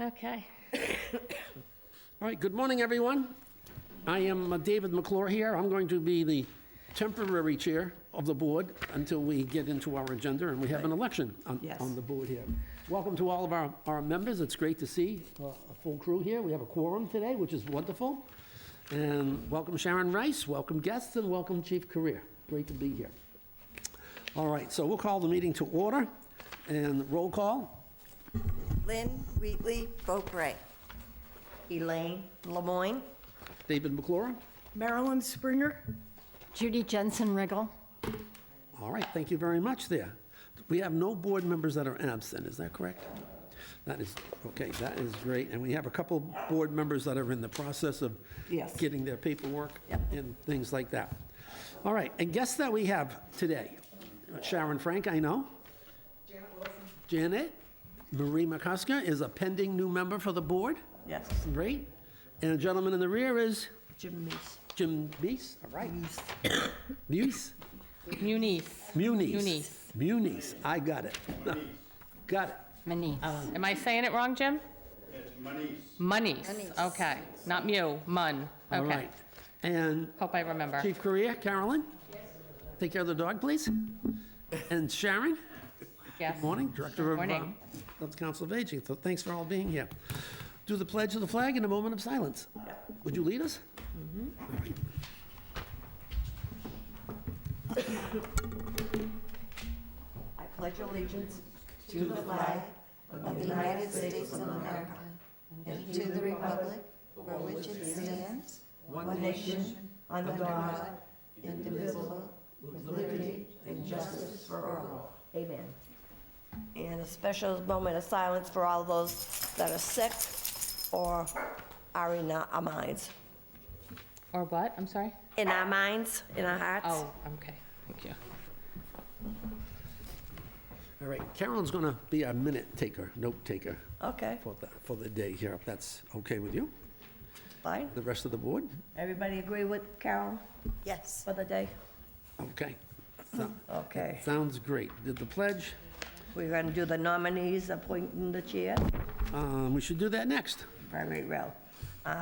Okay. All right, good morning, everyone. I am David McClure here. I'm going to be the temporary chair of the board until we get into our agenda, and we have an election on the board here. Welcome to all of our members. It's great to see a full crew here. We have a quorum today, which is wonderful. And welcome Sharon Rice, welcome guests, and welcome Chief Career. Great to be here. All right, so we'll call the meeting to order, and roll call. Lynn Wheatley Beaupre. Elaine Lemoyne. David McClure. Marilyn Springer. Judy Jensen-Riggle. All right, thank you very much there. We have no board members that are absent, is that correct? That is, okay, that is great. And we have a couple board members that are in the process of Yes. getting their paperwork Yep. and things like that. All right, and guests that we have today, Sharon Frank, I know. Janet Wilson. Janet. Marie McCusker is a pending new member for the board. Yes. Great. And a gentleman in the rear is Jim Meese. Jim Meese, all right. Meese? Muniz. Muniz. Muniz, I got it. Got it. Muniz. Am I saying it wrong, Jim? It's Manice. Muniz. Okay, not Mew, Mun. All Okay. right. And Hope I remember. Chief Career, Carolyn? Take care of the dog, please. And Sharon? Yes. Morning, Director of Morning. the Council of Aging. So thanks for all being here. Do the pledge of the flag in a moment of silence. Would you lead us? I pledge allegiance to the flag of the United States of America and to the republic for which it stands, one nation, under God, indivisible, with liberty and justice for all. Amen. And a special moment of silence for all those that are sick or are in our minds. Or what? I'm sorry? In our minds, in our hearts. Oh, okay. Thank you. All right, Carolyn's going to be our minute taker, note taker Okay, for the day here, if that's okay with you. fine. The rest of the board? Everybody agree with Carol Yes. for the day? Okay. So- Okay. Sounds great. Did the pledge? We're going to do the nominees appointing the chair. We should do that next. Very well.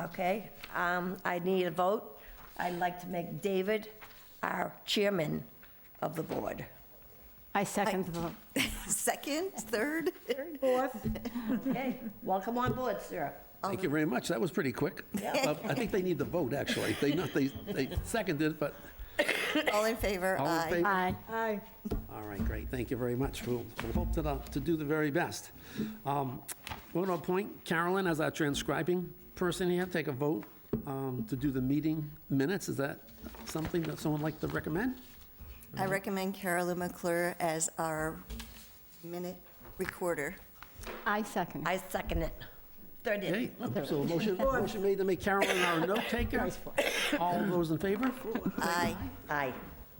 Okay, I need a vote. I'd like to make David our chairman of the board. I second the vote. Second, third, Fourth. Okay, welcome on board, sir. Thank you very much. That was pretty quick. I think they need the vote, actually. They seconded, but all in favor? all in Aye. favor? Aye. Aye. All right, great. Thank you very much. We'll hope to do the very best. We're going to appoint Carolyn as our transcribing person here, take a vote to do the meeting minutes. Is that something that someone would like to recommend? I recommend Carolyn McClure as our minute recorder. I second. I second it. Third Okay, it. so a motion made to make Carolyn our note taker. All those in favor? Aye, Aye.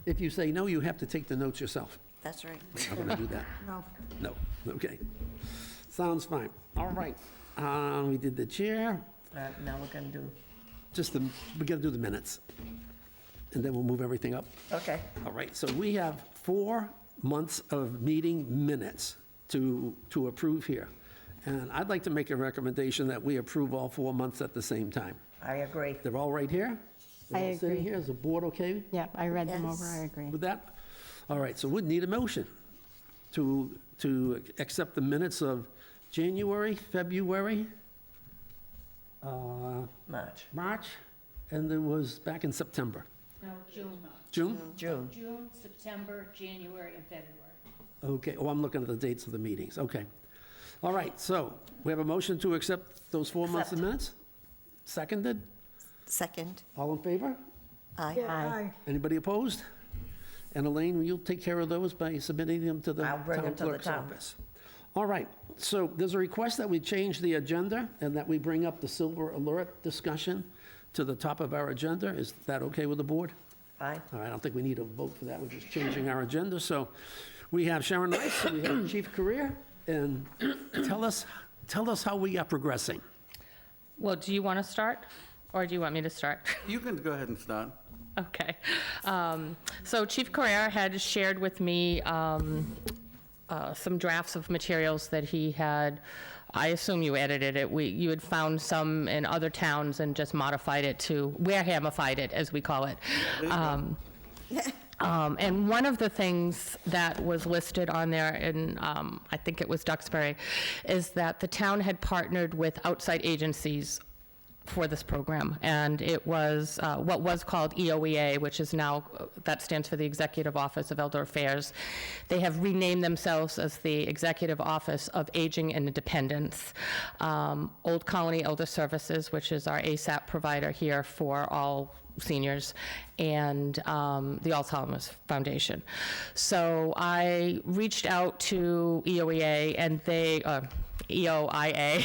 If you say no, you have to take the notes yourself. that's right. I'm going to do that. No. No, okay. Sounds fine. All right, we did the chair. Now we're going to do, We got to do the minutes, and then we'll move everything up. okay. All right, so we have 4 months of meeting minutes to approve here. And I'd like to make a recommendation that we approve all 4 months at the same time. I agree. They're all right here? They're I all sitting agree. here. Is the board okay Yep, I read them over, Yes. I agree. with that? All right, so we'd need a motion to accept the minutes of January, February, March. March, and there was back in September. No, June. June? June. June, September, January, and February. Okay, oh, I'm looking at the dates of the meetings, okay. All right, so we have a motion to accept those 4 months of Accept. minutes? Seconded? Second? All in favor? Aye. Aye. Anybody opposed? And Elaine, you'll take care of those by submitting them to the I'll bring town them to the clerk's town. office. All right, so there's a request that we change the agenda and that we bring up the silver alert discussion to the top of our agenda. Is that okay with the board? Fine. All right, I don't think we need a vote for that, we're just changing our agenda. So we have Sharon Rice, we have Chief Career, and tell us how we are progressing. Well, do you want to start, or do you want me to start? You can go ahead and start. Okay. So Chief Carrera had shared with me some drafts of materials that he had. I assume you edited it. You had found some in other towns and just modified it to, Warehamified it, as we call it. And one of the things that was listed on there, in, I think it was Duxbury, is that the town had partnered with outside agencies for this program, and it was what was called EOEA, which is now, that stands for the Executive Office of Elder Affairs. They have renamed themselves as the Executive Office of Aging and Dependence. Old Colony Elder Services, which is our ASAP provider here for all seniors, and the Alzheimer's Foundation. So I reached out to EOEA and they, EOIA,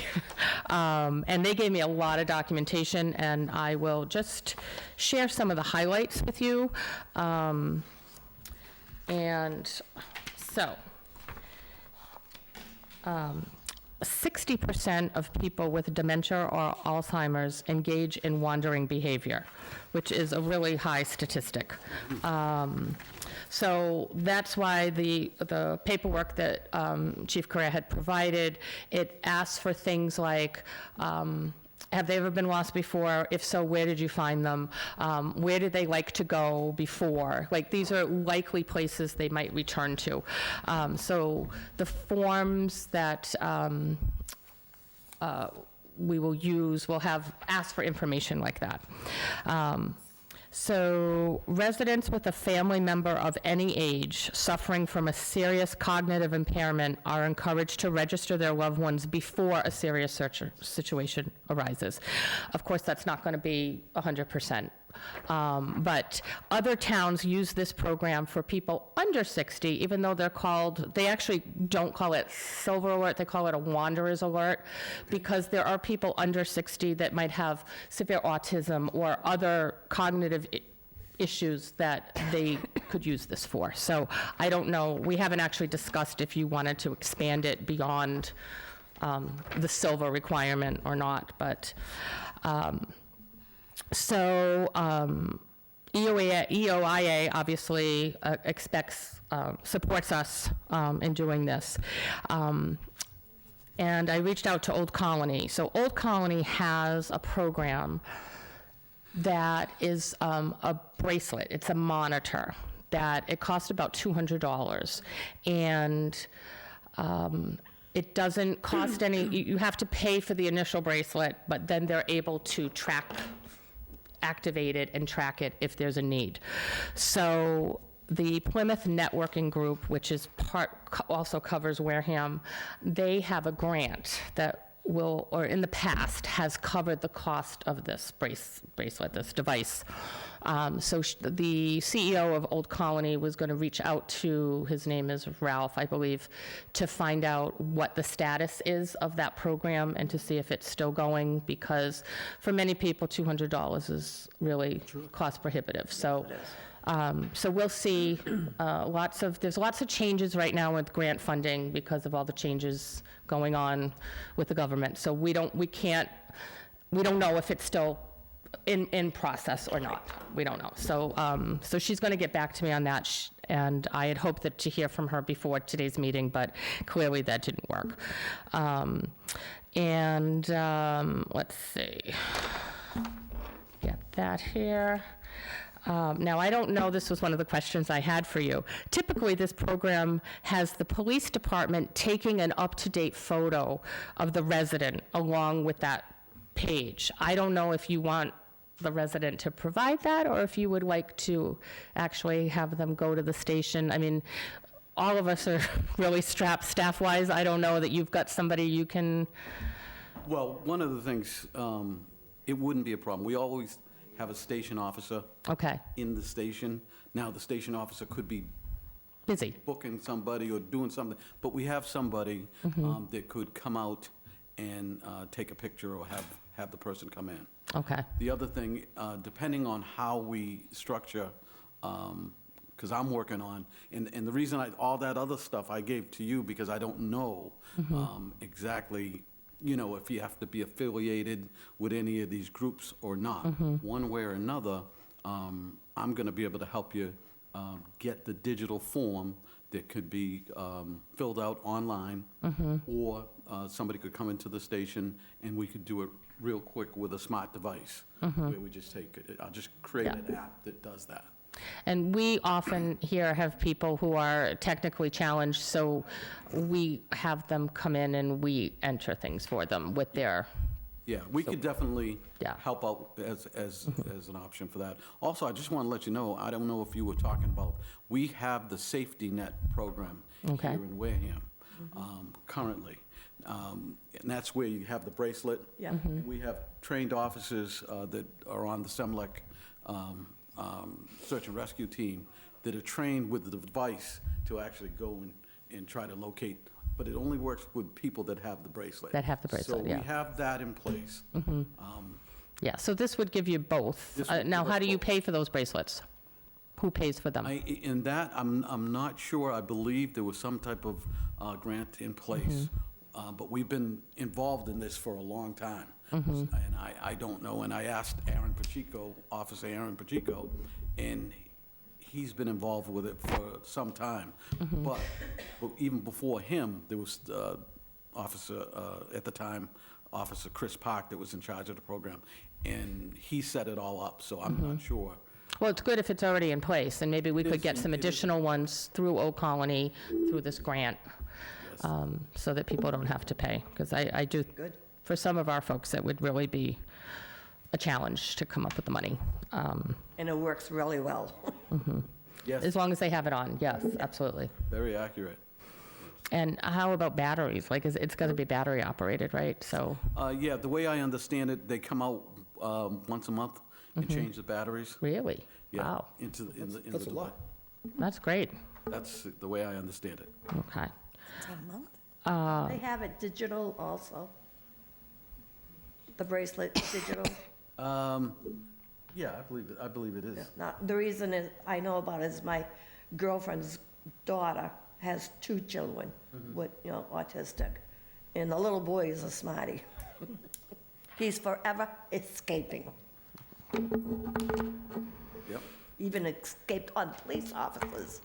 and they gave me a lot of documentation, and I will just share some of the highlights with you. And so, 60% of people with dementia or Alzheimer's engage in wandering behavior, which is a really high statistic. So that's why the paperwork that Chief Correa had provided, it asks for things like, have they ever been lost before? If so, where did you find them? Where did they like to go before? Like, these are likely places they might return to. So the forms that we will use will have ask for information like that. So residents with a family member of any age suffering from a serious cognitive impairment are encouraged to register their loved ones before a serious situation arises. Of course, that's not going to be 100%. But other towns use this program for people under 60, even though they actually don't call it Silver Alert, they call it a Wanderer's Alert, because there are people under 60 that might have severe autism or other cognitive issues that they could use this for. So I don't know, we haven't actually discussed if you wanted to expand it beyond the silver requirement or not, but EOIA obviously supports us in doing this. And I reached out to Old Colony. So Old Colony has a program that is a bracelet. It's a monitor that it costs about $200. And it doesn't cost any, you have to pay for the initial bracelet, but then they're able to activate it and track it if there's a need. So the Plymouth Networking Group, which is also covers Wareham, they have a grant that will, or in the past, has covered the cost of this bracelet, this device. So the CEO of Old Colony was going to reach out to, his name is Ralph, I believe, to find out what the status is of that program and to see if it's still going, because for many people, $200 is really cost prohibitive. So. So we'll see there's lots of changes right now with grant funding because of all the changes going on with the government. So we don't know if it's still in process or not. We don't know. So so she's going to get back to me on that, and I had hoped to hear from her before today's meeting, but clearly that didn't work. Let's see. Get that here. Now, I don't know, this was one of the questions I had for you. Typically, this program has the police department taking an up-to-date photo of the resident along with that page. I don't know if you want the resident to provide that, or if you would like to actually have them go to the station. I mean, all of us are really strapped staff-wise. I don't know that you've got somebody you can... Well, one of the things, it wouldn't be a problem. We always have a station officer in the station. Now, the station officer could be busy booking somebody or doing something, but we have somebody that could come out and take a picture or have the person come in. Okay. The other thing, depending on how we structure, because I'm working on, and the reason all that other stuff I gave to you, because I don't know exactly, you know, if you have to be affiliated with any of these groups or not. One way or another, I'm going to be able to help you get the digital form that could be filled out online, or somebody could come into the station and we could do it real quick with a smart device, where we just take it. I'll just create an app that does that. And we often here have people who are technically challenged, so we have them come in and we enter things for them with their, Yeah, we could definitely Yeah. help out as an option for that. Also, I just want to let you know, I don't know if you were talking about, we have the safety net program Okay. here in Wareham currently. And that's where you have the bracelet. Yeah. We have trained officers that are on the SEMLEC search and rescue team that are trained with the device to actually go and try to locate, but it only works with people that have the bracelet. That have the bracelet, So yeah. we have that in place. yeah, so this would give you both. This would Now, give how us do you both. pay for those bracelets? Who pays for them? In that, I'm not sure. I believe there was some type of grant in place, but we've been involved in this for a long time. And I don't know, and I asked Aaron Pacheco, Officer Aaron Pacheco, and he's been involved with it for some time. But even before him, there was Officer, at the time, Officer Chris Park that was in charge of the program, and he set it all up, so I'm not sure. Well, it's good if it's already in place, and maybe we could get some it is. additional ones through Old Colony, through this grant, so that people don't have to pay. Because I do, Good. for some of our folks, it would really be a challenge to come up with the money. And it works really well. Yes, As long as they have it on, yes, absolutely. very accurate. And how about batteries? Like, it's going to be battery operated, right? So, Yeah, the way I understand it, they come out once a month and change the batteries. really? Yeah, Wow, into the That's a device. lot. that's great. That's the way I understand it. Okay. Is that a month? They have it digital also. The bracelet digital. Yeah, I believe it is. Now, the reason is, I know about it is my girlfriend's daughter has 2 children with, autistic. And the little boy is a smarty. He's forever escaping. Yep. Even escaped on police officers.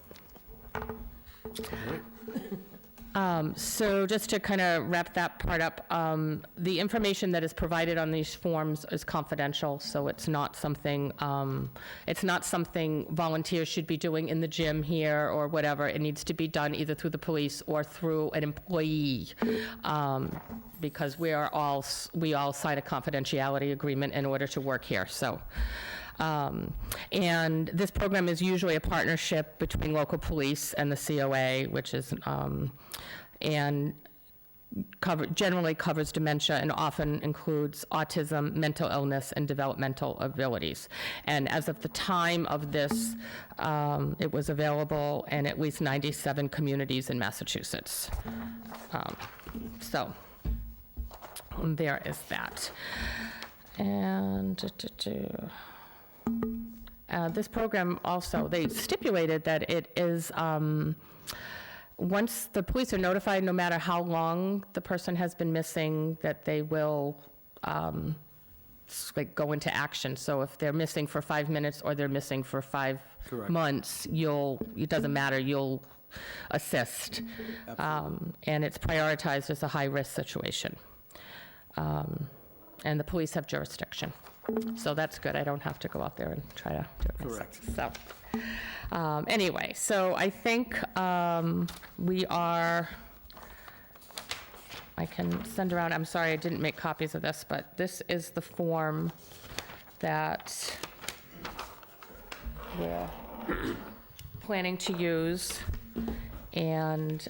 So just to kind of wrap that part up, the information that is provided on these forms is confidential, so it's not something volunteers should be doing in the gym here or whatever. It needs to be done either through the police or through an employee, because we all sign a confidentiality agreement in order to work here, so. And this program is usually a partnership between local police and the COA, which is, and generally covers dementia and often includes autism, mental illness, and developmental abilities. And as of the time of this, it was available in at least 97 communities in Massachusetts. So there is that. And this program also, they stipulated that it is, once the police are notified, no matter how long the person has been missing, that they will go into action. So if they're missing for 5 minutes or they're missing for 5 Correct. months, it doesn't matter, you'll assist. And it's prioritized as a high-risk situation. And the police have jurisdiction. So that's good. I don't have to go out there and try to do it myself. Correct. So, anyway, so I think we are, I can send around, I'm sorry I didn't make copies of this, but this is the form that we're planning to use. And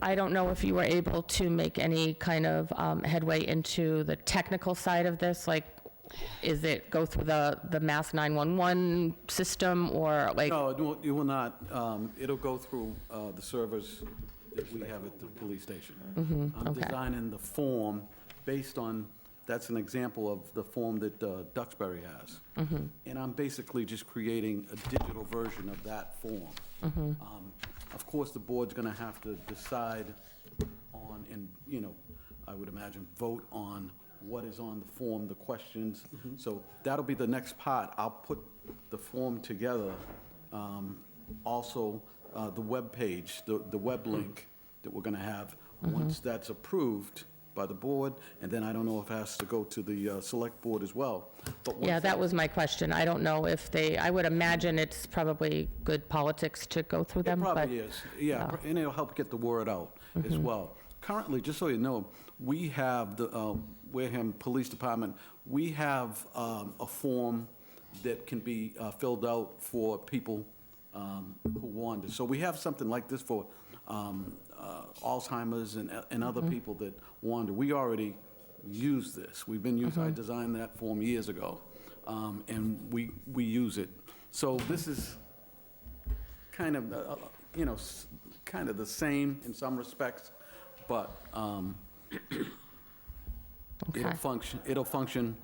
I don't know if you were able to make any kind of headway into the technical side of this, like, is it go through the Mass 911 system, or like? No, it will not. It'll go through the servers that we have at the police station. I'm okay. designing the form based on, that's an example of the form that Duxbury has. And I'm basically just creating a digital version of that form. Of course, the board's going to have to decide on, and, I would imagine, vote on what is on the form, the questions. So that'll be the next part. I'll put the form together also the web page, the web link that we're going to have, once that's approved by the board, and then I don't know if it has to go to the select board as well. But once Yeah, that was my question. I don't know if they, I would imagine it's probably good politics to go through It them, but... probably is, yeah, and it'll help get the word out as well. Currently, just so you know, we have the Wareham Police Department, we have a form that can be filled out for people who wander. So we have something like this for Alzheimer's and other people that wander. We already use this. We've been using, I designed that form years ago, and we use it. So this is kind of, you know, kind of the same in some respects, but Okay. it'll function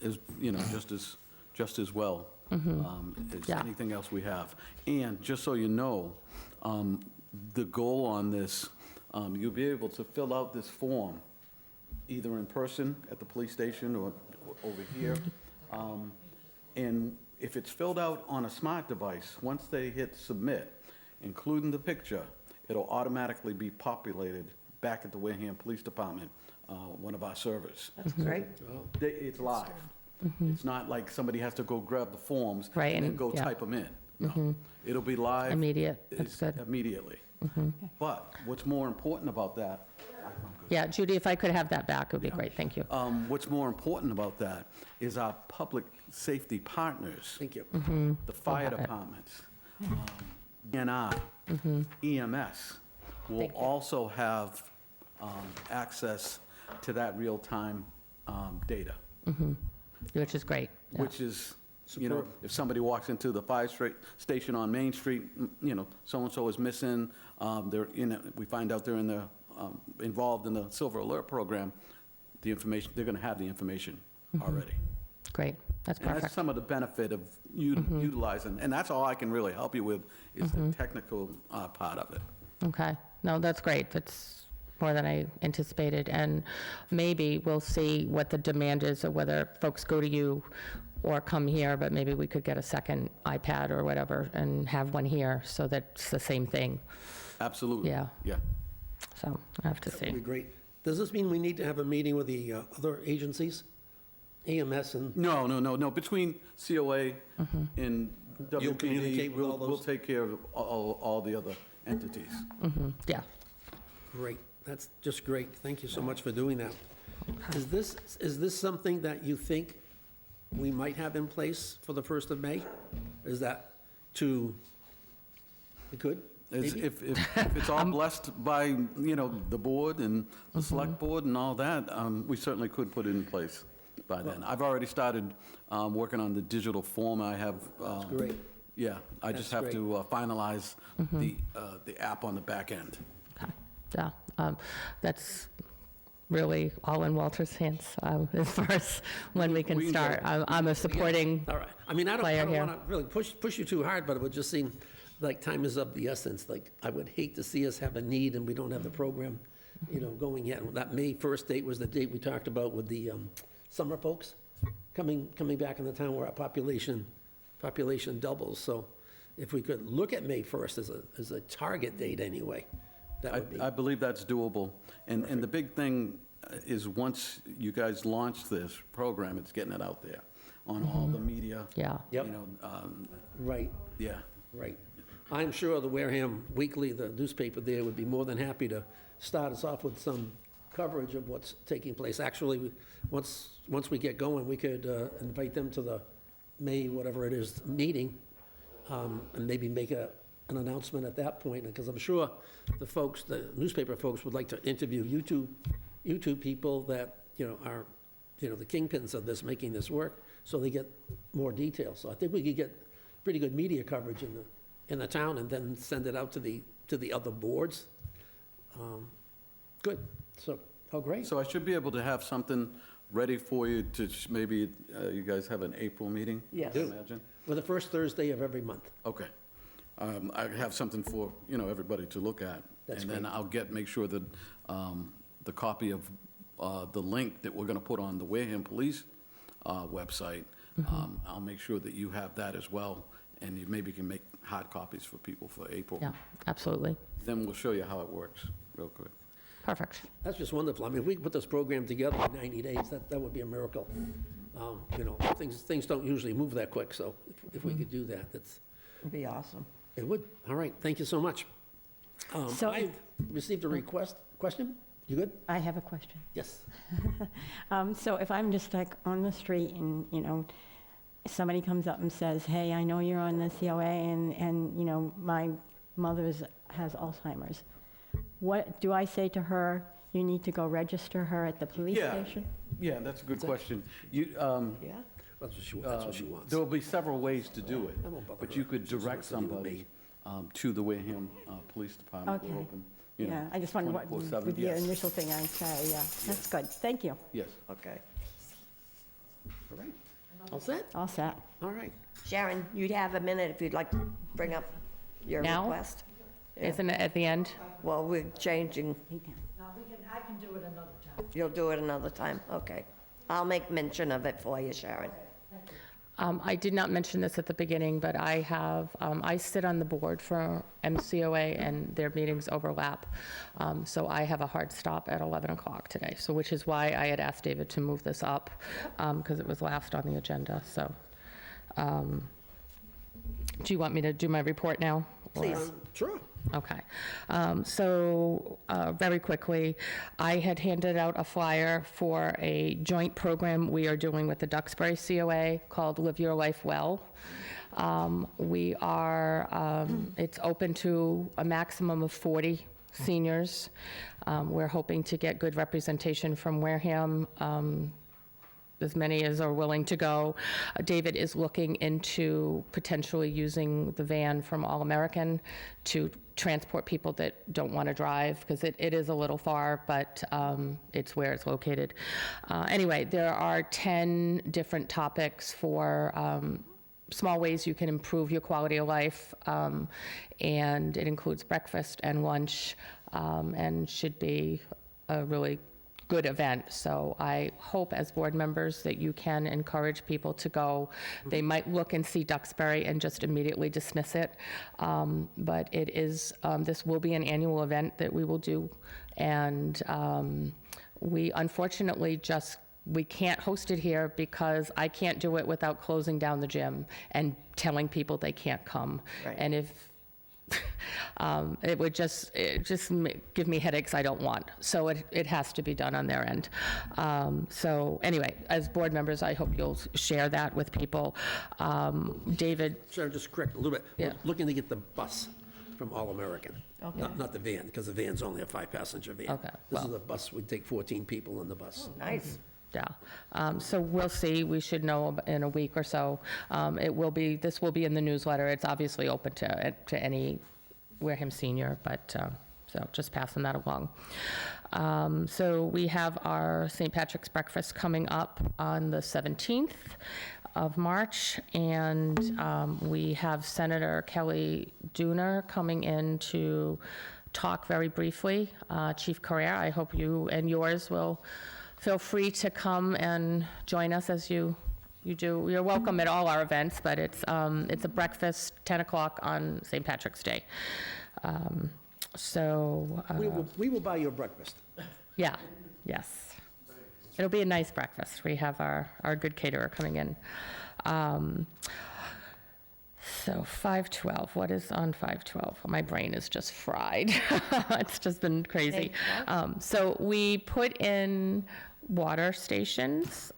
as, you know, just as well as Yeah. anything else we have. And just so you know, the goal on this, you'll be able to fill out this form either in person at the police station or over here. And if it's filled out on a smart device, once they hit submit, including the picture, it'll automatically be populated back at the Wareham Police Department, one of our servers. That's great. It's live. It's not like somebody has to go grab the forms Right, and then and- go yeah. type them in. No, it'll be live. Immediate, that's good. Immediately. But what's more important about that, Yeah, Judy, if I could have that back, it would be great, thank you. what's more important about that is our public safety partners. Thank you. The fire have it. departments, DNI, EMS will Thank you. also have access to that real-time data, Which is great. Yeah. which is, you know, if somebody walks into the fire station on Main Street, you know, so-and-so is missing, they're, you know, we find out they're in the, involved in the Silver Alert program, the information, they're going to have the information already. Great, that's And that's perfect. some of the benefit of utilizing, and that's all I can really help you with, is the technical part of it. Okay, no, that's great, that's more than I anticipated, and maybe we'll see what the demand is, or whether folks go to you or come here, but maybe we could get a second iPad or whatever and have one here, so that's the same thing, Absolutely. Yeah. Yeah. so I have to That would be see. great. Does this mean we need to have a meeting with the other agencies? EMS and, No, between COA and You'll communicate WPD, with all we'll those? take care of all the other entities. Yeah, great, that's just great. Thank you so much for doing that. Is this something that you think we might have in place for the 1st of May? Is that we could? It's- Maybe? If it's all blessed by, you know, the board and the select board and all that, we certainly could put it in place by then. I've already started working on the digital form. I have. That's great. Yeah, I just That's have to finalize the app on the back end. okay, yeah, that's really all in Walter's hands, as far as when we can We can start. get it. I'm a supporting, All right, I mean, I player don't here. want to really push you too hard, but it would just seem like time is of the essence. Like, I would hate to see us have a need and we don't have the program, you know, going yet. That May 1st date was the date we talked about with the summer folks coming back in the town where our population doubles. So if we could look at May 1st as a target date anyway, that would be. I believe that's doable. And the big thing is, once you guys launch this program, it's getting it out there on all the media. yeah. Yep. You know, Right, yeah. right. I'm sure the Wareham Weekly, the newspaper there, would be more than happy to start us off with some coverage of what's taking place. Actually, once we get going, we could invite them to the May, whatever it is, meeting, and maybe make an announcement at that point, because I'm sure the newspaper folks would like to interview YouTube people that, you know, are, you know, the kingpins of this, making this work, so they get more details. So I think we could get pretty good media coverage in the town, and then send it out to the other boards. Good, so, oh, great. So I should be able to have something ready for you to maybe, you guys have an April meeting? Yes. I imagine? Well, the first Thursday of every month. Okay. I have something for, you know, everybody to look at. That's And then great. I'll make sure that the copy of the link that we're going to put on the Wareham Police website, I'll make sure that you have that as well, and you maybe can hard copies for people for April. Yeah, absolutely. Then we'll show you how it works real quick. Perfect. That's just wonderful. I mean, if we could put this program together in 90 days, that would be a miracle. You know, things don't usually move that quick, so if we could do that, It'd be awesome. it would. All right, thank you so much. So- I've received a question? You good? I have a question. Yes. So if I'm just like on the street and, you know, somebody comes up and says, hey, I know you're on the COA and, you know, my mother has Alzheimer's. What, do I say to her, you need to go register her at the police Yeah. station? Yeah, that's a good question. You, Yeah? That's what she wants. There will be several ways to do it, I won't bother but her. you could She just direct wants to deal with somebody to the Wareham Police Department. We're Okay. open, you know, Yeah, I just wondered what 24/7. would be the Yes. initial thing I'd say, yeah. That's good, thank you. Yes. Okay. All right. All set? All set. All right. Sharon, you'd have a minute if you'd like to bring up your Now? request. Yeah. Isn't it at the end? Well, we're changing. I can do it another time. You'll do it another time, okay. I'll make mention of it for you, Sharon. I did not mention this at the beginning, but I have, I sit on the board for MCOA, and their meetings overlap. So I have a hard stop at 11 o'clock today, so which is why I had asked David to move this up, because it was last on the agenda, so. Do you want me to do my report now? or- Please. Sure. Okay. So, very quickly, I had handed out a flyer for a joint program we are doing with the Duxbury COA called Live Your Life Well. We are, it's open to a maximum of 40 seniors. We're hoping to get good representation from Wareham, as many as are willing to go. David is looking into potentially using the van from All-American to transport people that don't want to drive, because it is a little far, but it's where it's located. Anyway, there are 10 different topics for small ways you can improve your quality of life, and it includes breakfast and lunch, and should be a really good event. So I hope as board members that you can encourage people to go. They might look and see Duxbury and just immediately dismiss it. But it is, this will be an annual event that we will do. And we unfortunately we can't host it here because I can't do it without closing down the gym and telling people they can't come. Right. And if it would just give me headaches I don't want. So it has to be done on their end. So anyway, as board members, I hope you'll share that with people. David, Sorry, just correct a little bit. We're Yeah. looking to get the bus from All-American. Okay. Not the van, because the van's only a 5-passenger van. Okay, This is well. a bus, we'd take 14 people in the bus. Nice. yeah. So we'll see. We should know in a week or so. This will be in the newsletter. It's obviously open to any Wareham senior, but, so just passing that along. So we have our St. Patrick's Breakfast coming up on the 17th of March, and we have Senator Kelly Dooner coming in to talk very briefly. Chief Carrere, I hope you and yours will feel free to come and join us as you do. You're welcome at all our events, but it's a breakfast, 10 o'clock on St. Patrick's Day. So, We will buy you a breakfast. yeah, yes. It'll be a nice breakfast. We have our good caterer coming in. So 5/12, what is on 5/12? My brain is just fried. It's just been crazy. So we put in water stations.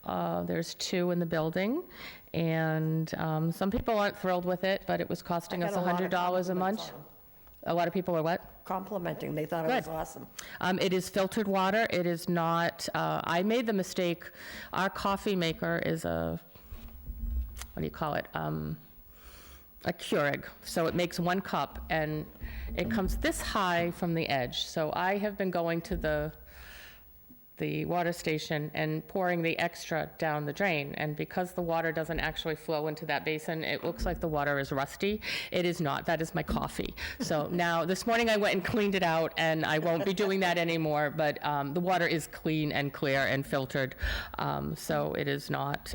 There's 2 in the building. And some people aren't thrilled with it, but it was costing I us got a lot of $100 a month. compliments on 'em. A lot of people are what? Complimenting, they thought it was Good. awesome. It is filtered water. It is not, I made the mistake, our coffee maker is what do you call it? A Keurig. So it makes 1 cup, and it comes this high from the edge. So I have been going to the water station and pouring the extra down the drain. And because the water doesn't actually flow into that basin, it looks like the water is rusty. It is not. That is my coffee. So now, this morning I went and cleaned it out, and I won't be doing that anymore. But the water is clean and clear and filtered. So it is not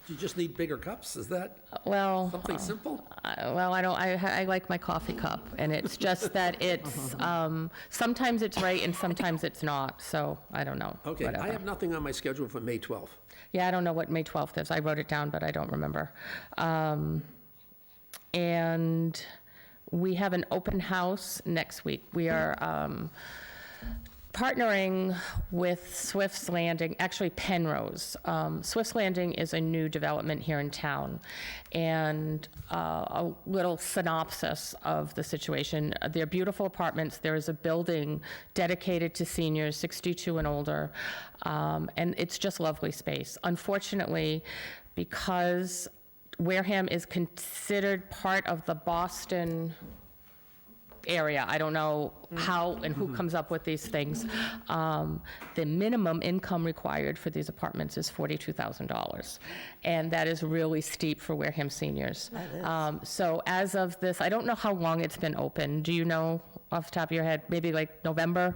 You just need bigger cups, is that Well, something simple? well, I like my coffee cup, and it's just that it's, sometimes it's right and sometimes it's not, so I don't know. Okay, I whatever. have nothing on my schedule for May 12th. Yeah, I don't know what May 12th is. I wrote it down, but I don't remember. And we have an open house next week. We are partnering with Swift's Landing, actually Penrose. Swift's Landing is a new development here in town. And a little synopsis of the situation. They're beautiful apartments. There is a building dedicated to seniors, 62 and older. And it's just lovely space. Unfortunately, because Wareham is considered part of the Boston area. I don't know how and who comes up with these things. The minimum income required for these apartments is $42,000. And that is really steep for Wareham seniors. So as of this, I don't know how long it's been open. Do you know off the top of your head? Maybe like November?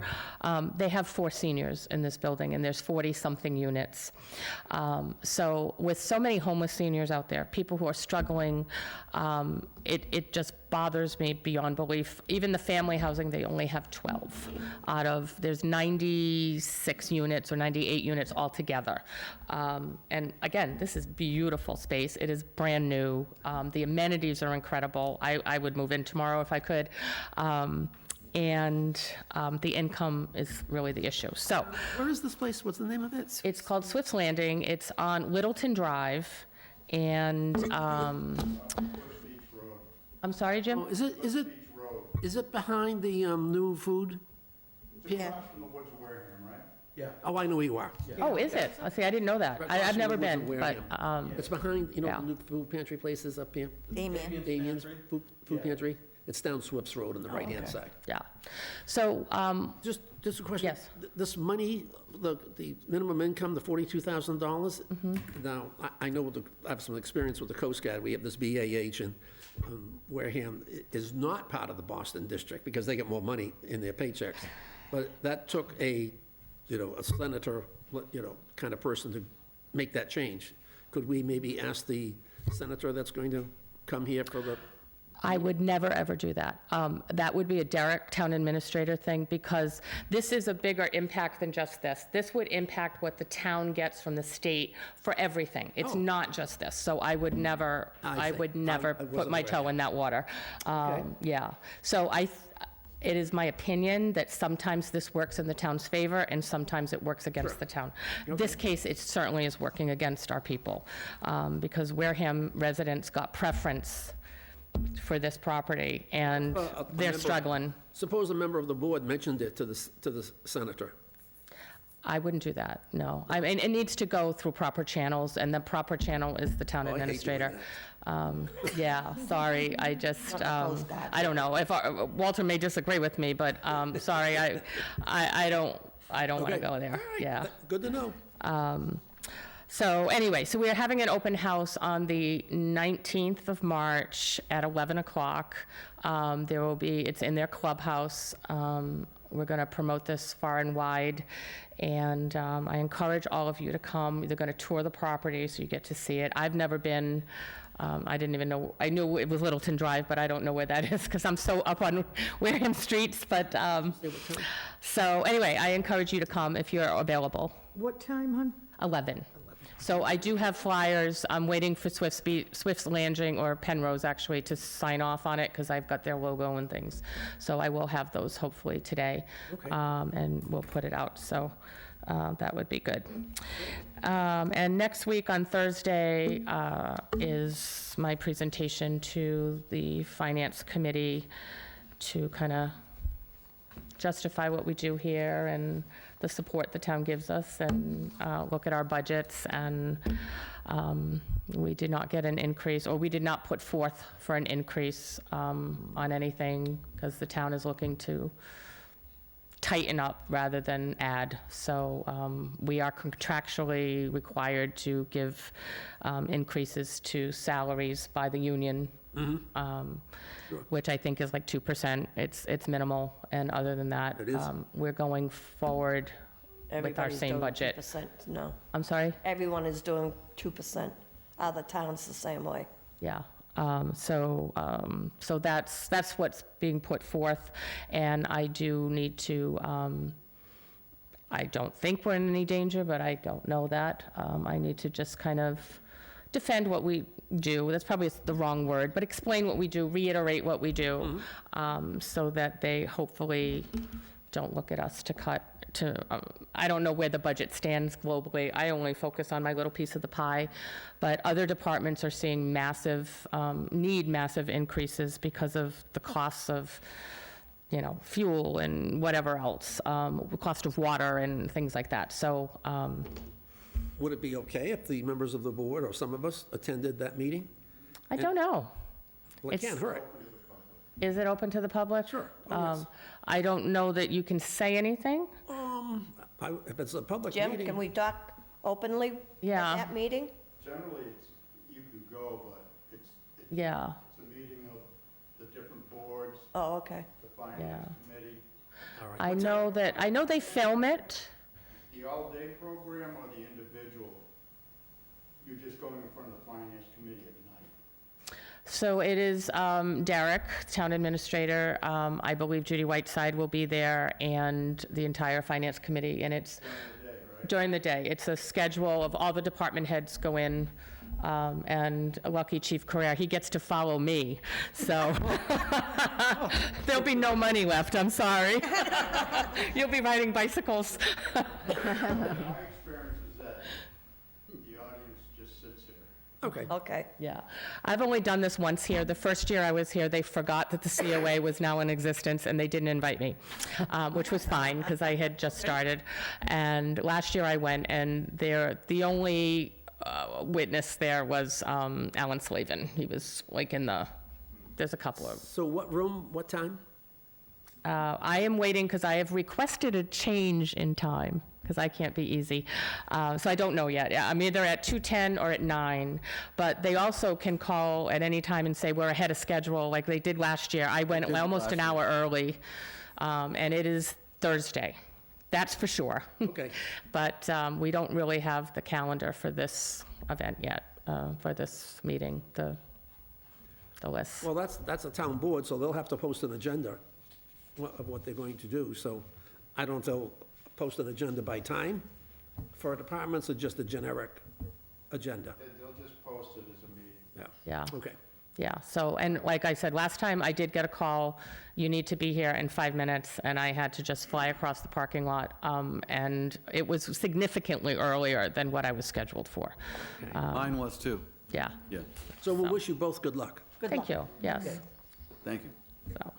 They have 4 seniors in this building, and there's 40-something units. So with so many homeless seniors out there, people who are struggling, it just bothers me beyond belief. Even the family housing, they only have 12 out of, there's 96 units or 98 units altogether. And again, this is beautiful space. It is brand new. The amenities are incredible. I would move in tomorrow if I could. And the income is really the issue. So Where is this place? What's the name of it? it's called Swift's Landing. It's on Littleton Drive. And I'm sorry, Jim? Oh, is it behind the new food? Yeah. Yeah. Oh, I know where you are. Oh, is it? Oh, see, I didn't know that. Right I've across never from the been, woods but, of Wareham. It's behind, yeah. the new food pantry places up here? Damien. Damien's Food Pantry? It's down Swift's Road on the right-hand okay. side. yeah. So, Just a question. Yes. This money, the minimum income, the $42,000, now, I know, I have some experience with the Coast Guard. We have this BAH in Wareham is not part of the Boston district because they get more money in their paychecks. But that took a senator, kind of person to make that change. Could we maybe ask the senator that's going to come here for the I would never, ever do that. That would be a Derek Town Administrator thing, because this is a bigger impact than just this. This would impact what the town gets from the state for everything. It's not just this. So I would never, I see. would never I wasn't put my aware. toe in that water. Yeah. So it is my opinion that sometimes this works in the town's favor and sometimes it works against the town. This case, it certainly is working against our people, because Wareham residents got preference for this property, and they're struggling. Suppose a member of the board mentioned it to the senator. I wouldn't do that, no. I mean, it needs to go through proper channels, and the proper channel is the town Oh, I hate doing administrator. Yeah, sorry, I just, oppose that. I don't know, if Walter may disagree with me, but, sorry, I don't want to Okay. go there, All right. yeah. Good to know. So anyway, so we're having an open house on the 19th of March at 11 o'clock. There will be, it's in their clubhouse. We're going to promote this far and wide, and I encourage all of you to come. They're going to tour the property so you get to see it. I've never been. I didn't even know, I knew it was Littleton Drive, but I don't know where that is because I'm so up on Wareham streets. But so anyway, I encourage you to come if you're available. What time, hon? 11. So I do have flyers. I'm waiting for Swift's Landing, or Penrose actually, to sign off on it because I've got their logo and things. So I will have those hopefully today. Okay. And we'll put it out. So that would be good. And next week on Thursday is my presentation to the Finance Committee to kind of justify what we do here and the support the town gives us, and look at our budgets. And we did not get an increase, or we did not put forth for an increase on anything, because the town is looking to tighten up rather than add. So we are contractually required to give increases to salaries by the union, which I think is like 2%. It's minimal, and other than that, It is. we're going forward with our Everybody's same doing budget. 2%, no. I'm sorry? Everyone is doing 2%. Other towns the same way. Yeah. So that's what's being put forth, and I do need to, I don't think we're in any danger, but I don't know that. I need to just kind of defend what we do. That's probably the wrong word, but explain what we do, reiterate what we do, so that they hopefully don't look at us to cut to, I don't know where the budget stands globally. I only focus on my little piece of the pie, but other departments are seeing massive, need massive increases because of the costs of, you know, fuel and whatever else, the cost of water and things like that. So, Would it be okay if the members of the board or some of us attended that meeting? I don't know. Well, it It's- can't hurt. Is it open to the public? Sure. Oh, yes. I don't know that you can say anything. If it's a public Jim, meeting. can we talk openly Yeah. at that meeting? Generally, you can go, but it's Yeah, a meeting of the different boards, Oh, okay. the finance committee. All right. I know they film it. The all-day program or the individual, you're just going in front of the finance committee at night. So it is Derek, town administrator, I believe Judy Whiteside will be there, and the entire finance committee, and it's during the day. It's a schedule of all the department heads go in, and lucky Chief Carrere, he gets to follow me, so there'll be no money left, I'm sorry. You'll be riding bicycles. My experience is that the audience just sits here. Okay. Okay. Yeah, I've only done this once here. The first year I was here, they forgot that the COA was now in existence, and they didn't invite me, which was fine, because I had just started. And last year I went, and the only witness there was Alan Slavin. He was like there's a couple of. So what room, what time? I am waiting because I have requested a change in time, because I can't be easy. So I don't know yet. I'm either at 2:10 or at 9, but they also can call at any time and say, we're ahead of schedule, like they did last year. I went almost an hour early, and it is Thursday. That's for sure. Okay. But we don't really have the calendar for this event yet, for this meeting, the list. Well, that's a town board, so they'll have to post an agenda of what they're going to do. So I don't know if they'll post an agenda by time for departments or just a generic agenda. They'll just post it as a meeting. Yeah. Okay. Yeah, so, and like I said, last time I did get a call, you need to be here in 5 minutes, and I had to just fly across the parking lot, and it was significantly earlier than what I was scheduled for. Mine was too, Yeah, yeah. So we'll wish you both good luck. thank you, yes. Thank you. So,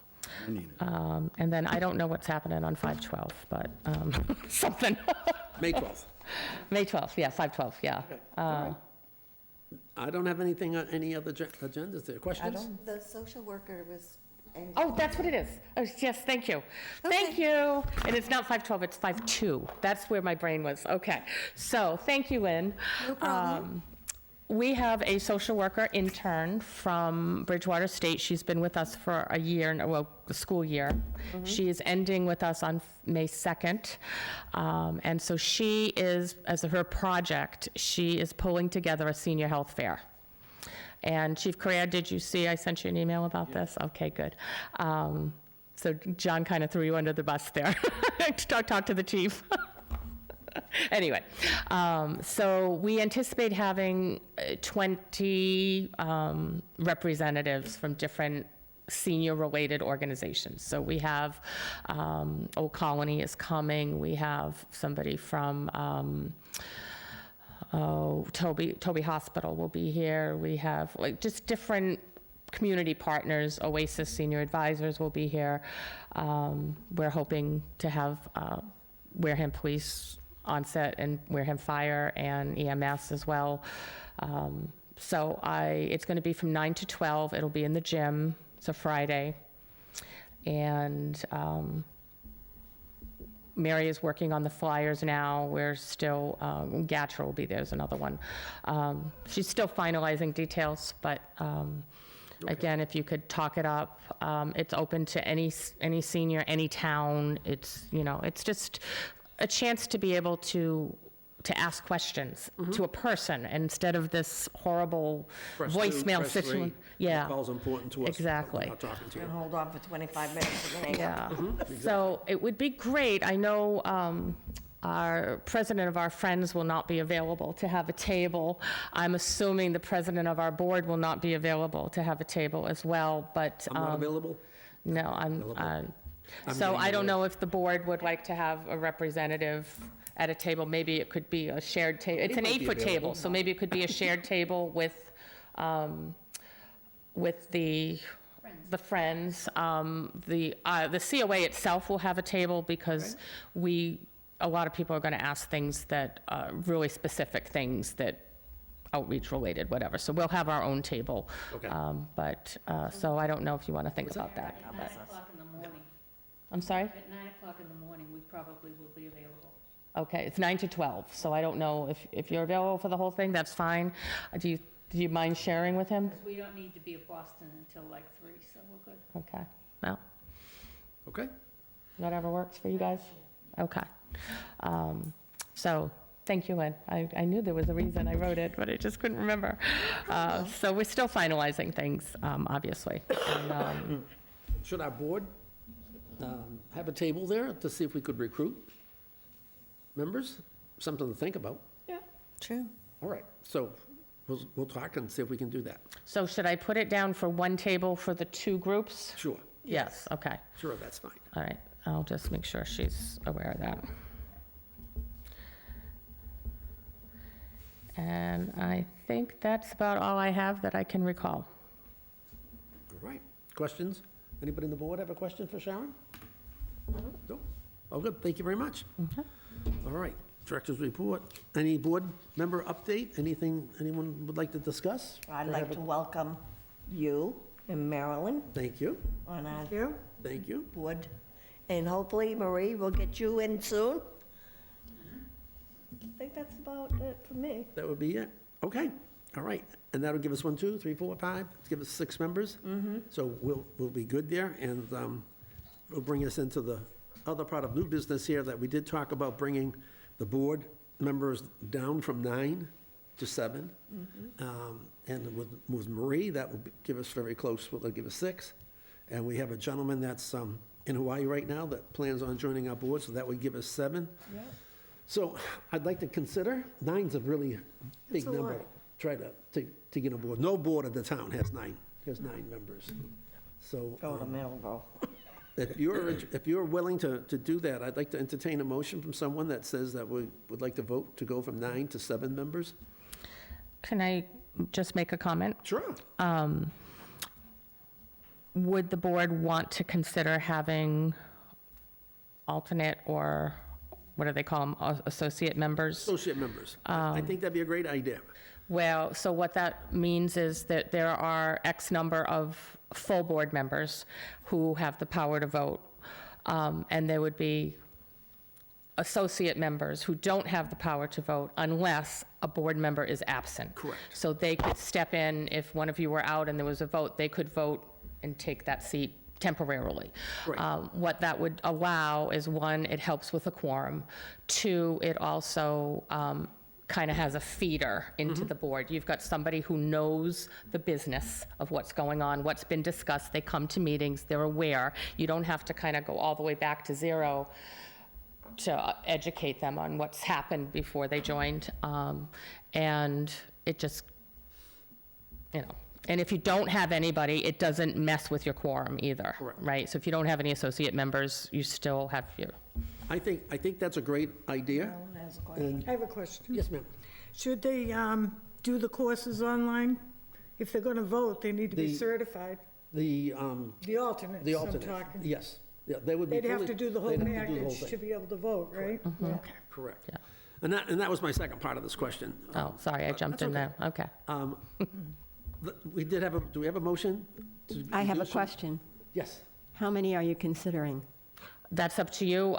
I need it. and then I don't know what's happening on 5/12, but something. May 12th. May 12th, yeah, 5/12, yeah. I don't have anything, any other agendas there. Questions? The social worker was. Oh, that's what it is. Oh, yes, thank you. Thank you. And it's not 5/12, it's 5/2. That's where my brain was. Okay. So, thank you, Lynn. No problem. We have a social worker intern from Bridgewater State. She's been with us for a year, well, the school year. She is ending with us on May 2nd. And so she is, as her project, she is pulling together a senior health fair. And Chief Carrere, did you see, I sent you an email about this? Okay, good. So John kind of threw you under the bus there. Talk to the chief. Anyway, so we anticipate having 20 representatives from different senior-related organizations. So we have, Old Colony is coming, we have somebody from, Toby Hospital will be here, we have like just different community partners, Oasis Senior Advisors will be here. We're hoping to have Wareham Police on set and Wareham Fire and EMS as well. So it's going to be from 9 to 12. It'll be in the gym. It's a Friday. And Mary is working on the flyers now. We're still, Gatra will be there, there's another one. She's still finalizing details, but again, if you could talk it up, it's open to any senior, any town. It's, it's just a chance to be able to to ask questions to a person instead of this horrible Press two, voicemail press three. situation. The Yeah. call's important to us. but Exactly. We're not talking to And you. hold on for 25 minutes and then hang up. Yeah. So it would be great. I know our president of our Friends will not be available to have a table. I'm assuming the president of our board will not be available to have a table as well, but. I'm not available? No, Available. I'm, I'm so getting I don't nowhere. know if the board would like to have a representative at a table. Maybe it could be a shared table. It's He an might be 8-foot available. table, so maybe it could be a shared table with the Friends. The COA itself will have a table because a lot of people are going to ask things that, really specific things that outreach related, whatever. So we'll have our own table. Okay. But, so I don't know if you want to think about that. At 9 o'clock in the morning. I'm sorry? At 9 o'clock in the morning, we probably will be available. Okay, it's 9 to 12, so I don't know if you're available for the whole thing, that's fine. Do you mind sharing with him? Because we don't need to be at Boston until like 3, so we're good. Okay, well, Okay. whatever works for you guys? Okay. So, thank you, Lynn. I knew there was a reason I wrote it, but I just couldn't remember. So we're still finalizing things, obviously. And, Should our board have a table there to see if we could recruit members? Something to think about. True. All right, so we'll talk and see if we can do that. So should I put it down for one table for the 2 groups? Sure, Yes, okay. sure, that's fine. All right, I'll just make sure she's aware of that. And I think that's about all I have that I can recall. All right, questions? Anybody on the board have a question for Sharon? No? Oh, good, thank you very much. All right, director's report. Any board member update? Anything anyone would like to discuss? I'd like to welcome you and Marilyn Thank you, on our thank you. board. And hopefully Marie will get you in soon. I think that's about it for me. That would be it. Okay, all right. And that'll give us 1, 2, 3, 4, 5, give us 6 members. So we'll be good there, and will bring us into the other part of new business here that we did talk about bringing the board members down from 9 to 7. And with Marie, that will give us very close, will give us 6. And we have a gentleman that's in Hawaii right now that plans on joining our board, so that would give us 7. So I'd like to consider, 9's a really big number. Try to get on board. No board of the town has 9 members. So Go to Millville. if you're willing to do that, I'd like to entertain a motion from someone that says that we would like to vote to go from 9 to 7 members. Can I just make a comment? Sure. Would the board want to consider having alternate or, what do they call them, associate members? Associate members. I think that'd be a great idea. Well, so what that means is that there are X number of full board members who have the power to vote, and there would be associate members who don't have the power to vote unless a board member is absent. Correct. So they could step in, if one of you were out and there was a vote, they could vote and take that seat temporarily. Right. What that would allow is, 1, it helps with a quorum. 2, it also kind of has a feeder into the board. You've got somebody who knows the business of what's going on, what's been discussed. They come to meetings, they're aware. You don't have to kind of go all the way back to 0 to educate them on what's happened before they joined. And it just, and if you don't have anybody, it doesn't mess with your quorum either. Correct. Right? So if you don't have any associate members, you still have your, I think that's a great idea. Marilyn has a question. And, I have a question. yes, ma'am. Should they do the courses online? If they're going to vote, they need to be The- certified. The alternates, the I'm alternate, talking. yes. Yeah, they would be They'd have fully- to do the whole they'd have to do the whole package to thing. be able to vote, right? Okay. Correct. Yeah. And that was my second part of this question. oh, sorry, I jumped in there. Okay. We did have do we have a motion? to I have a reduce- question. Yes. How many are you considering? That's up to you.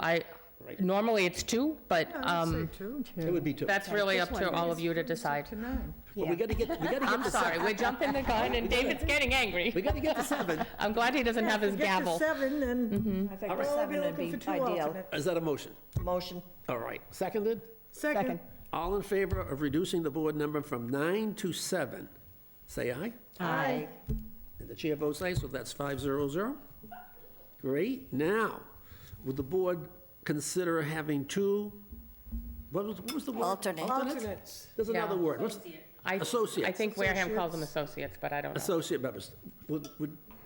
Normally it's 2, but I'd say 2. It would be 2. that's really up to all of you to decide. To 9. But we gotta get I'm to sorry, we're jumping the gun and David's getting angry. We gotta get to 7. I'm glad he doesn't have his gavel. If we get to 7, then I think we'll all be 7 would looking be for 2 ideal. alternates. Is that a motion? Motion. All right. Seconded? Second. All in favor of reducing the board number from 9 to 7, say aye. Aye. And the chair votes aye, so that's 500. Great. Now, would the board consider having two, what was the word? Alternate. Alternates. There's another Yeah. word. What's Associates. I think Wareham calls them associates, but I don't know. associate members? Would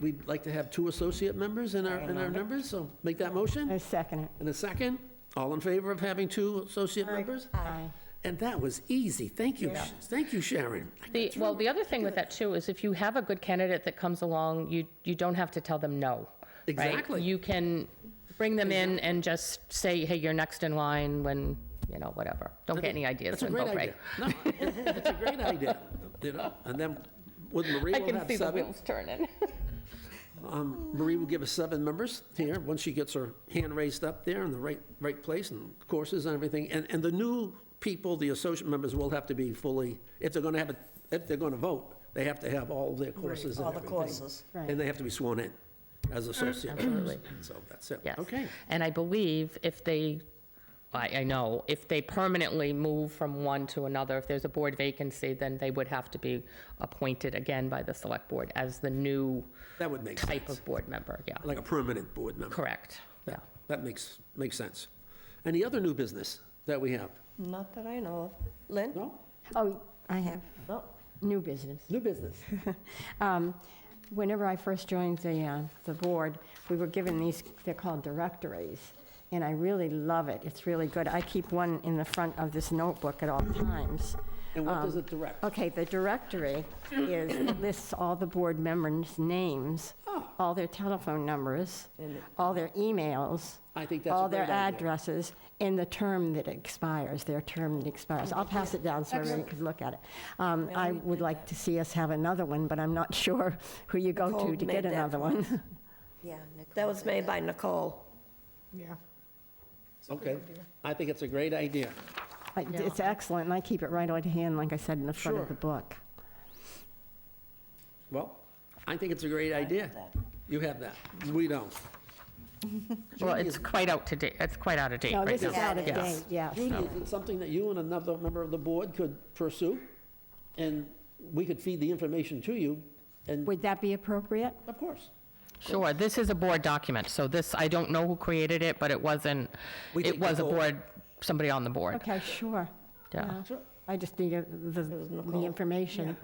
we like to have 2 associate members in our numbers? So make that motion. I second it. And a second, all in favor of having 2 associate members? Aye. And that was easy. Thank you. Thank you, Sharon. Well, the other thing with that too is if you have a good candidate that comes along, you don't have to tell them no. right? Exactly. You can bring them in and just say, hey, you're next in line when, whatever. Don't get any ideas That's a when great vote idea. right. No, it's a great idea, And then with Marie, I we'll can have see the 7. wheels turning. Marie will give us 7 members here, once she gets her hand raised up there in the right place and courses and everything. And the new people, the associate members, will have to be fully, if they're going to vote, they have to have all their courses and all the everything. courses. Right. And they have to be sworn in as associate members. So that's it. Yes. Okay. And I believe if they, I know, if they permanently move from one to another, if there's a board vacancy, then they would have to be appointed again by the select board as the new That would make type sense. of board member, yeah. Like a permanent board member. Correct, yeah. That makes sense. Any other new business that we have? Not that I know of. Lynn? No? Oh, I have new business. New business? Whenever I first joined the board, we were given these, they're called directories, and I really love it. It's really good. I keep one in the front of this notebook at all times. And what does it direct? Okay, the directory it lists all the board members' names, all their telephone numbers, all their emails, I think that's a all their great idea. addresses, and the term that expires, their term that expires. I'll pass it down so everyone can look at it. I would like to see us have another one, but I'm not sure who you go Nicole to made get that another one. Yeah, Nicole. That was did made by Nicole. Yeah. Okay. I think it's a great idea. It's excellent, and I keep it right on hand, like I said, in the front of Sure. the book. Well, I think it's a great idea. You have that. We don't. Well, Judy, it's is- quite out to date, it's quite out of date No, right this now. is out of Yes. date, yes. Judy, is it something that you and another member of the board could pursue? And we could feed the information to you, and, Would that be appropriate? of course. Sure, this is a board document, so this, I don't know who created it, but it wasn't, We it take was a Nicole. board, somebody on the board. Okay, sure. Yeah. Sure. I just need the information.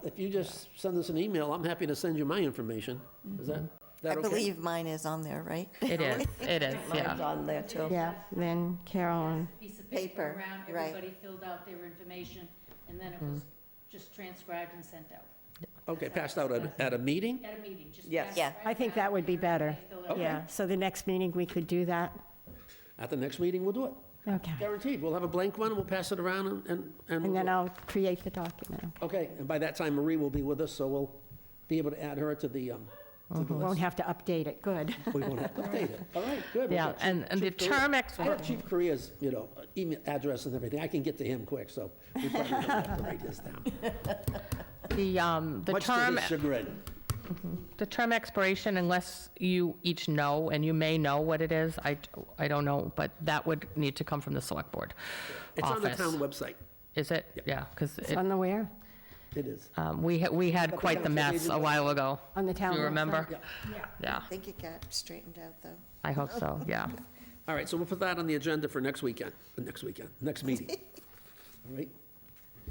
If you just send us an email, I'm happy to send you my information. Is that I okay? believe mine is on there, right? It is, Mine's yeah. on there, too. Yeah, then Carol and, Piece of Paper, paper around, right. everybody filled out their information, and then it was just transcribed and sent out Okay, passed out at a meeting? at a meeting, just. Yes. pass Yeah. it right I think around, that would be better. everybody filled out. Yeah, so the next meeting, we could do that? At the next meeting, we'll do it. Okay. Guaranteed. We'll have a blank one, and we'll pass it around, and And we'll then do it. I'll create the document. Okay, and by that time, Marie will be with us, so we'll be able to add her to the Won't list. have to update it, good. We won't have to update it. All right, good. We'll Yeah, get and the Chief Korea. term I have Chief Korea's, email address and everything. I can get to him quick, so we probably don't have to write this down. The Much to term, his chagrin. the term expiration, unless you each know, and you may know what it is, I don't know, but that would need to come from the select board It's on the office. town website. Is it? Yeah, because It's on the where? It is. we had quite the mess a while ago. On the town Do you website? remember? Yeah. Yeah, I think it got straightened out, though. I hope so, yeah. All right, so we'll put that on the agenda for next meeting. All right?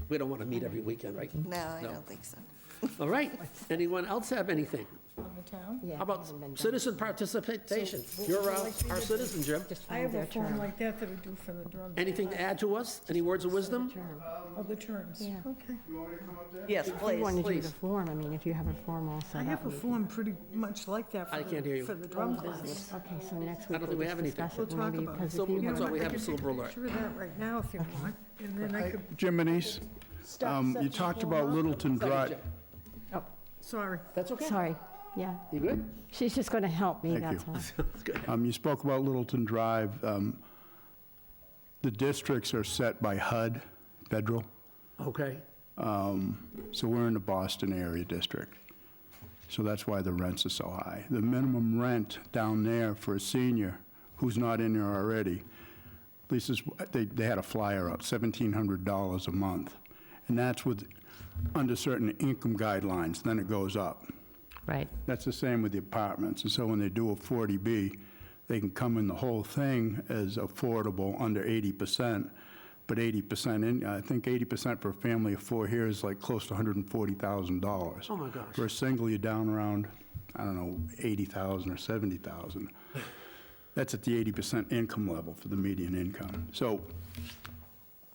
We don't want to meet every weekend, right? No, I No. don't think so. All right. Anyone else have anything? On the town? Yeah, How about hasn't been done. citizen participation? You're our citizen, Jim. Just I find have their a form term. like that that I do for the drug. Anything to add to us? Any words of wisdom? Term. Oh, the terms. Yeah. Okay. You want me to come up there? Yes, If you want to do please. the form, I mean, if you have a form all set I up. have a we- form pretty much like that I can't hear you. for the drum class. Okay, so next I week don't we'll think we just have anything. discuss We'll it talk maybe, about it. because So if you, You know That's all what, we I have could is take a silver alert. picture of that right now if you want, and then I could, Jim Manise, you talked about Littleton Drive. sorry. That's okay. sorry, yeah. You good? She's just going to help me, Thank that's you. all. That's good. You spoke about Littleton Drive. The districts are set by HUD, federal, Okay. so we're in the Boston area district. So that's why the rents are so high. The minimum rent down there for a senior who's not in there already they had a flyer up, $1,700 a month. And that's with, under certain income guidelines, then it goes up. Right. That's the same with the apartments. And so when they do a 40B, they can come in the whole thing as affordable under 80%, but 80% in, I think 80% for a family of 4 here is like close to $140,000. Oh, my gosh. For a single, you're down around, I don't know, 80,000 or 70,000. That's at the 80% income level for the median income. So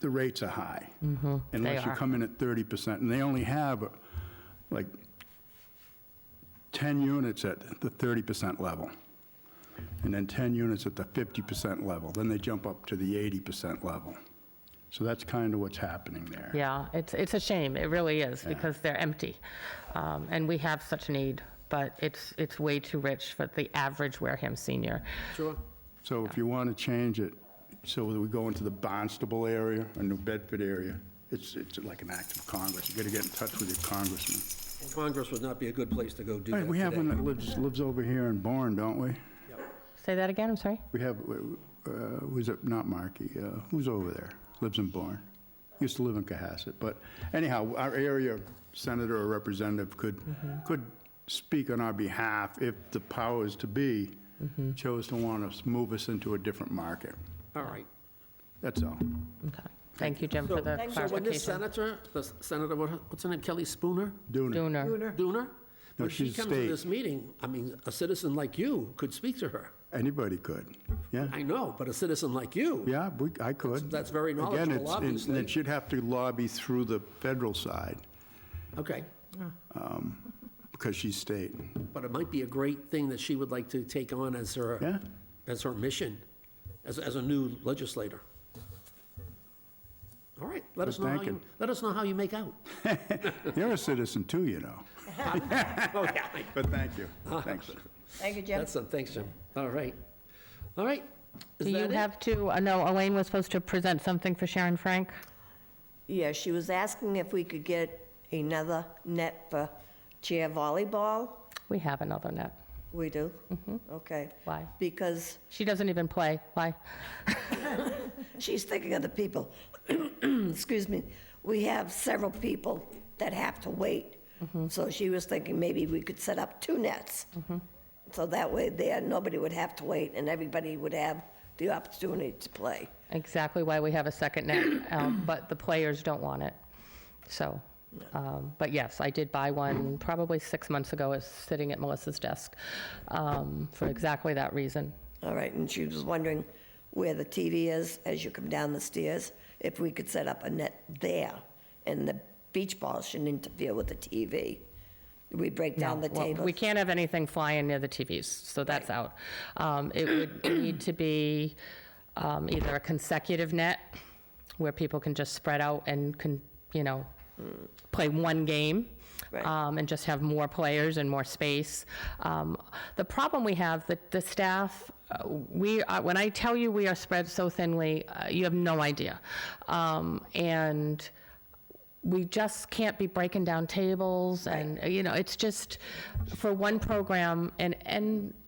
the rates are high. Unless you are. come in at 30%, and they only have like 10 units at the 30% level, and then 10 units at the 50% level. Then they jump up to the 80% level. So that's kind of what's happening there. Yeah, it's a shame, it really is, because they're empty. And we have such need, but it's way too rich for the average Wareham senior. Sure. So if you want to change it, so that we go into the Barnstable area, or New Bedford area, it's like an act of Congress. You got to get in touch with your congressman. Congress would not be a good place to go do Right, that we have today. one that lives over here in Bourne, don't we? Say that again, I'm sorry? We have, who's it, not Markey, who's over there? Lives in Bourne. Used to live in Cohasset. But anyhow, our area senator or representative could speak on our behalf if the powers to be chose to want to move us into a different market. All right. That's all. Okay. Thank you, Jim, for the So when this clarification. senator, what's her name, Kelly Spooner? Dooner. Dooner. Dooner? When she she's comes to state. this meeting, I mean, a citizen like you could speak to her. Anybody could. Yeah. I know, but a citizen like you. Yeah, I could. That's very Again, knowledgeable, obviously. and she'd have to lobby through the federal side Okay, because she's state. but it might be a great thing that she would like to take on as her, Yeah. as her mission, as a new legislator. All right, let us know how thinking. let us know how you make out. You're a citizen too, you know. Oh, yeah. But thank you. Thanks. Thank you, Jim. Thanks, Jim. All right. All right. Is Do you that it? have to, no, Elaine was supposed to present something for Sharon Frank? Yeah, she was asking if we could get another net for chair volleyball. We have another net. We do? Okay. Why? Because She doesn't even play. Why? she's thinking of the people. Excuse me. We have several people that have to wait. So she was thinking maybe we could set up 2 nets. So that way there, nobody would have to wait and everybody would have the opportunity to play. Exactly why we have a second net, but the players don't want it. So, but yes, I did buy one probably 6 months ago. It's sitting at Melissa's desk for exactly that reason. All right, and she was wondering where the TV is as you come down the stairs, if we could set up a net there, and the beach balls shouldn't interfere with the TV. We break down the Well, tables. we can't have anything flying near the TVs, so that's out. It would need to be either a consecutive net where people can just spread out and can, play one game. Right. And just have more players and more space. The problem we have, the staff, when I tell you we are spread so thinly, you have no idea. And we just can't be breaking down tables and, it's just for one program and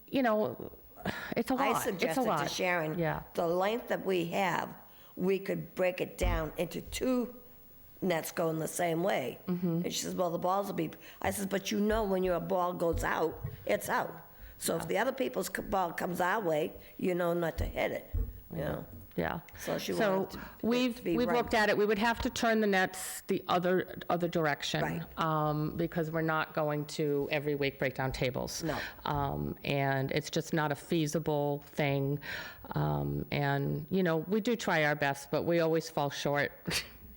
it's a lot. I It's a suggested to lot. Sharon, Yeah. the length that we have, we could break it down into 2 nets going the same way. Mm-hmm. And she says, well, the balls will be, I says, but when your ball goes out, it's out. So if the other people's ball comes our way, you know not to hit it, Yeah. So she So wanted it we've to be we've right. looked at it. We would have to turn the nets the other direction. Right. Because we're not going to every week break down tables. No. And it's just not a feasible thing. And, we do try our best, but we always fall short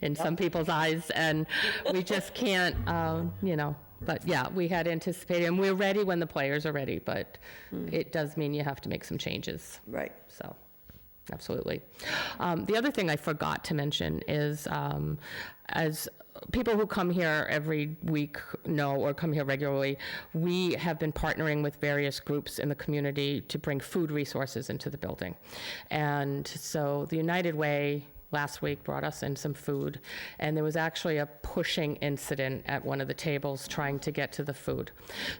in some people's eyes. And we just can't, But yeah, we had anticipated, and we're ready when the players are ready, but it does mean you have to make some changes. Right. So, absolutely. The other thing I forgot to mention is, as people who come here every week know, or come here regularly, we have been partnering with various groups in the community to bring food resources into the building. And so the United Way last week brought us in some food, and there was actually a pushing incident at one of the tables trying to get to the food.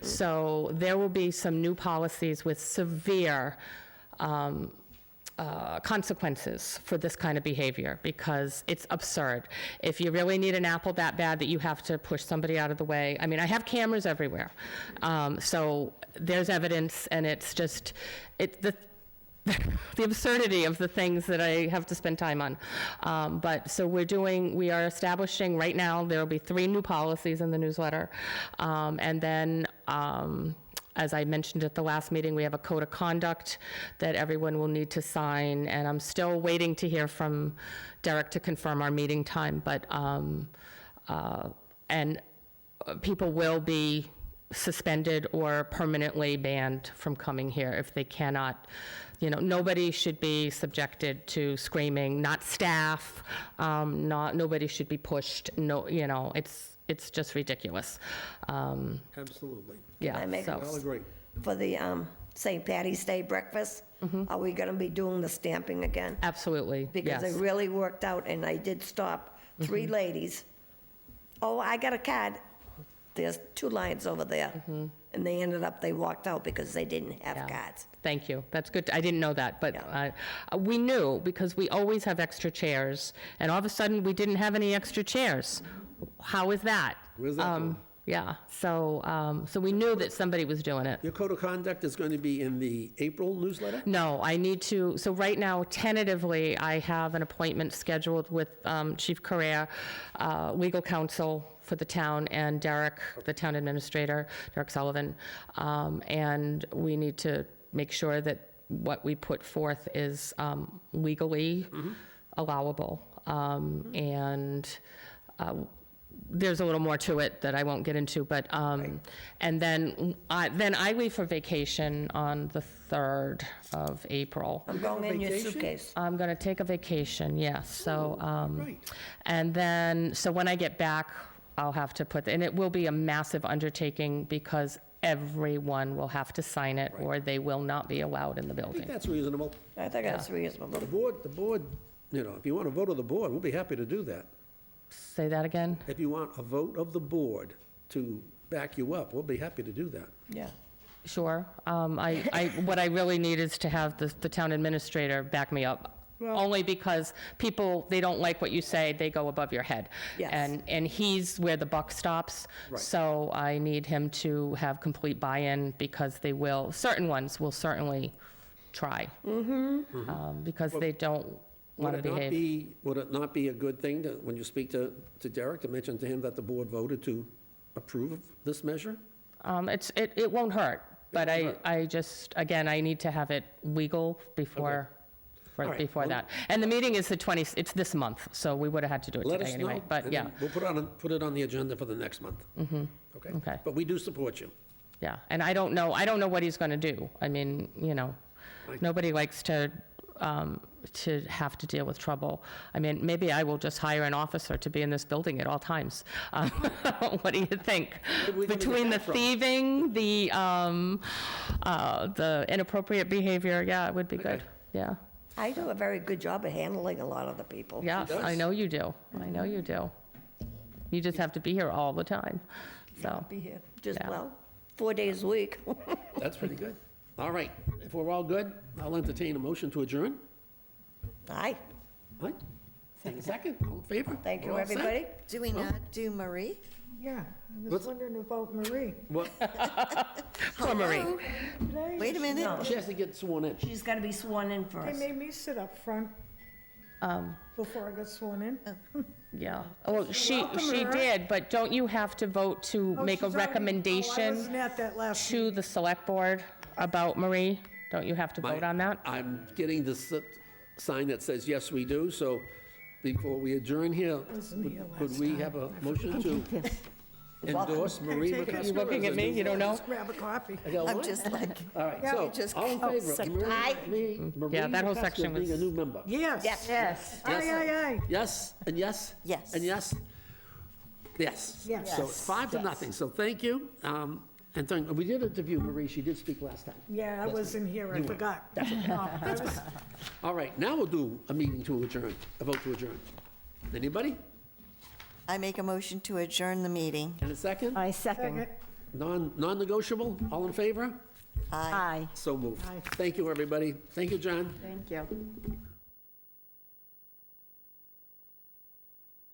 So there will be some new policies with severe consequences for this kind of behavior, because it's absurd. If you really need an apple that bad that you have to push somebody out of the way, I mean, I have cameras everywhere. So there's evidence, and it's just, the absurdity of the things that I have to spend time on. But so we are establishing right now, there will be 3 new policies in the newsletter. And then, as I mentioned at the last meeting, we have a code of conduct that everyone will need to sign, and I'm still waiting to hear from Derek to confirm our meeting time, but, people will be suspended or permanently banned from coming here if they cannot, nobody should be subjected to screaming, not staff, nobody should be pushed, it's just ridiculous. Absolutely. Yeah, I make so, I'll agree. For the St. Patty's Day breakfast, are we going to be doing the stamping again? absolutely, Because it yes. really worked out, and I did stop 3 ladies. Oh, I got a card. There's 2 lines over there. And they walked out because they didn't have Yeah. cards. Thank you. That's good. I didn't know that, but Yeah. we knew, because we always have extra chairs, and all of a sudden, we didn't have any extra chairs. How is that? Where's that going? Yeah, so we knew that somebody was doing it. Your code of conduct is going to be in the April newsletter? No, I need to, so right now, tentatively, I have an appointment scheduled with Chief Correa, legal counsel for the town, and Derek, the town administrator, Derek Sullivan, and we need to make sure that what we put forth is legally allowable. And there's a little more to it that I won't get into, but, and then I leave for vacation on the 3rd of April. I'm going in your Vacation? suitcase. I'm going to take a vacation, yes, so, Right. and then, so when I get back, I'll have to put, and it will be a massive undertaking, because everyone will have to sign it, or they will not be allowed in the I think building. that's reasonable. I think that's reasonable. The board, if you want a vote of the board, we'll be happy to do that. Say that again? If you want a vote of the board to back you up, we'll be happy to do that. Yeah. Sure. What I really need is to have the town administrator back me up. Well- Only because people, they don't like what you say, they go above your head. Yes. And he's where the buck stops. Right. So I need him to have complete buy-in, because certain ones will certainly try. Because they don't want to behave. Would it not be a good thing when you speak to Derek, to mention to him that the board voted to approve of this measure? It won't hurt, but won't hurt. I just, again, I need to have it legal before, All right, before well- that. And the meeting is it's this month, so we would have had to do it Let today us know. anyway, but and yeah. then We'll put it on the agenda for the next month. Okay? Okay. But we do support you. Yeah, and I don't know what he's going to do. I mean, nobody likes to have to deal with trouble. I mean, maybe I will just hire an officer to be in this building at all times. What do you think? Where are we gonna get Between the that from? thieving, the inappropriate behavior, yeah, it would be good. Okay. Yeah, I do a very good job of handling a lot of the people. yes, I does? know you do. I know you do. You just have to be here all the time, so. Be here, just, Yeah. well, 4 days a week. That's pretty good. All right, if we're all good, I'll entertain a motion to adjourn. Aye. Right? And a second, all in favor? Thank you, We're all set? everybody. Do we not do Marie? Yeah, I was What's- wondering about Marie. What? Poor Marie. Hello? Wait a minute. No, She has to get sworn in. she's got to be sworn in They first. made me sit up front before I got sworn in. Yeah, well, she welcome her. did, but don't you have to vote to Oh, make a she's already- oh, I recommendation wasn't at that last to the select board about Marie? Don't you have to My- vote on that? I'm getting this sign that says, yes, we do, so before we adjourn here, Wasn't here could last we time. have a motion to endorse Marie Take it. McCusker? You looking at me? You don't know? Just grab a copy. I got I'm one? just like, All right, Yeah, so, you just- all in favor, Marie Yeah, that whole McCusker section being a was- new member? Yes. Yes. Aye, aye, aye. Yes, and yes? Yes. And yes? Yes. Yes. So it's 5-0, so thank you. And we did interview Marie, she did speak last time. Yeah, I wasn't here, I forgot. No, I was- All right, now we'll do a meeting to adjourn, a vote to adjourn. Anybody? I make a motion to adjourn the meeting. And a second? I second. Second. Non-negotiable, all in favor? Aye. Aye. So moved. Thank you, everybody. Thank you, John. Thank you.